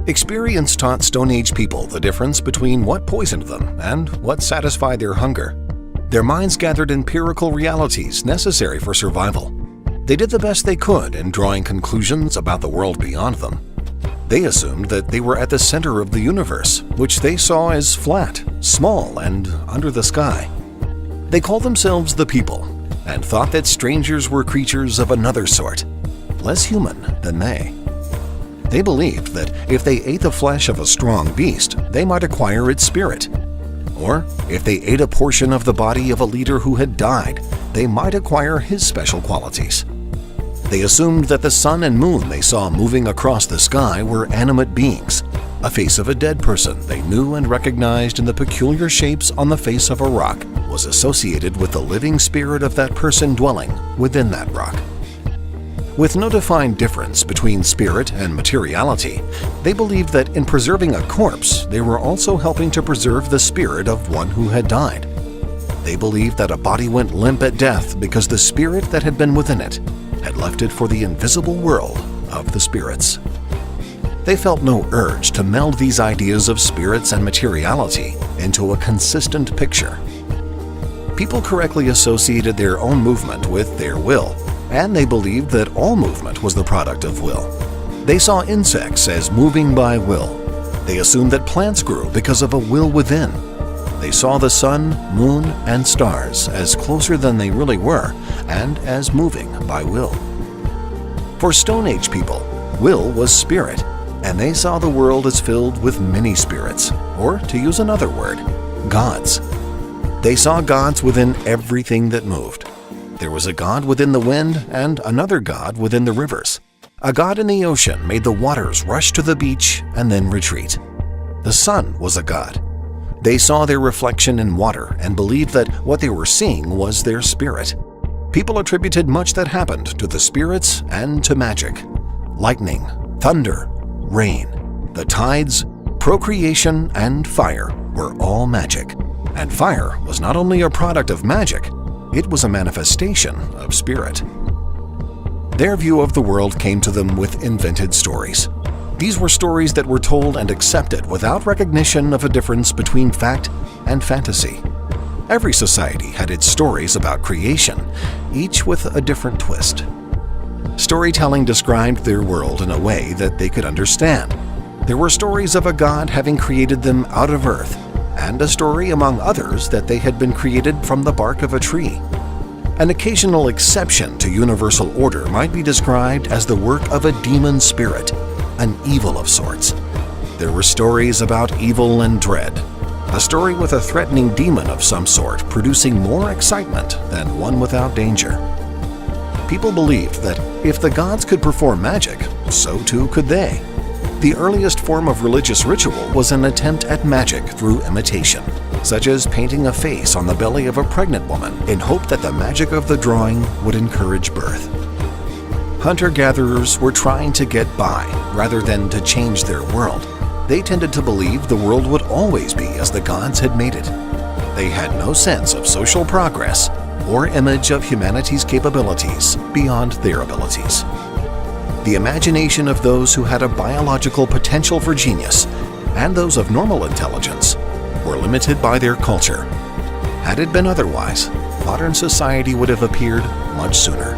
Experience taught Stone Age people the difference between what poisoned them and what satisfied their hunger. Their minds gathered empirical realities necessary for survival. They did the best they could in drawing conclusions about the world beyond them. They assumed that they were at the center of the universe, which they saw as flat, small, and under the sky. They called themselves the people and thought that strangers were creatures of another sort, less human than they. They believed that if they ate the flesh of a strong beast, they might acquire its spirit. Or if they ate a portion of the body of a leader who had died, they might acquire his special qualities. They assumed that the sun and moon they saw moving across the sky were animate beings. A face of a dead person they knew and recognized in the peculiar shapes on the face of a rock was associated with the living spirit of that person dwelling within that rock. With no defined difference between spirit and materiality, they believed that in preserving a corpse, they were also helping to preserve the spirit of one who had died. They believed that a body went limp at death because the spirit that had been within it had left it for the invisible world of the spirits. They felt no urge to meld these ideas of spirits and materiality into a consistent picture. People correctly associated their own movement with their will, and they believed that all movement was the product of will. They saw insects as moving by will. They assumed that plants grew because of a will within. They saw the sun, moon, and stars as closer than they really were and as moving by will. For Stone Age people, will was spirit, and they saw the world as filled with many spirits, or to use another word, gods. They saw gods within everything that moved. There was a god within the wind and another god within the rivers. A god in the ocean made the waters rush to the beach and then retreat. The sun was a god. They saw their reflection in water and believed that what they were seeing was their spirit. People attributed much that happened to the spirits and to magic. Lightning, thunder, rain, the tides, procreation, and fire were all magic. And fire was not only a product of magic, it was a manifestation of spirit. Their view of the world came to them with invented stories. These were stories that were told and accepted without recognition of a difference between fact and fantasy. Every society had its stories about creation, each with a different twist. Storytelling described their world in a way that they could understand. There were stories of a god having created them out of earth, and a story among others that they had been created from the bark of a tree. An occasional exception to universal order might be described as the work of a demon spirit, an evil of sorts. There were stories about evil and dread, a story with a threatening demon of some sort producing more excitement than one without danger. People believed that if the gods could perform magic, so too could they. The earliest form of religious ritual was an attempt at magic through imitation, such as painting a face on the belly of a pregnant woman in hope that the magic of the drawing would encourage birth. Hunter-gatherers were trying to get by rather than to change their world. They tended to believe the world would always be as the gods had made it. They had no sense of social progress or image of humanity's capabilities beyond their abilities. The imagination of those who had a biological potential for genius and those of normal intelligence were limited by their culture. Had it been otherwise, modern society would have appeared much sooner.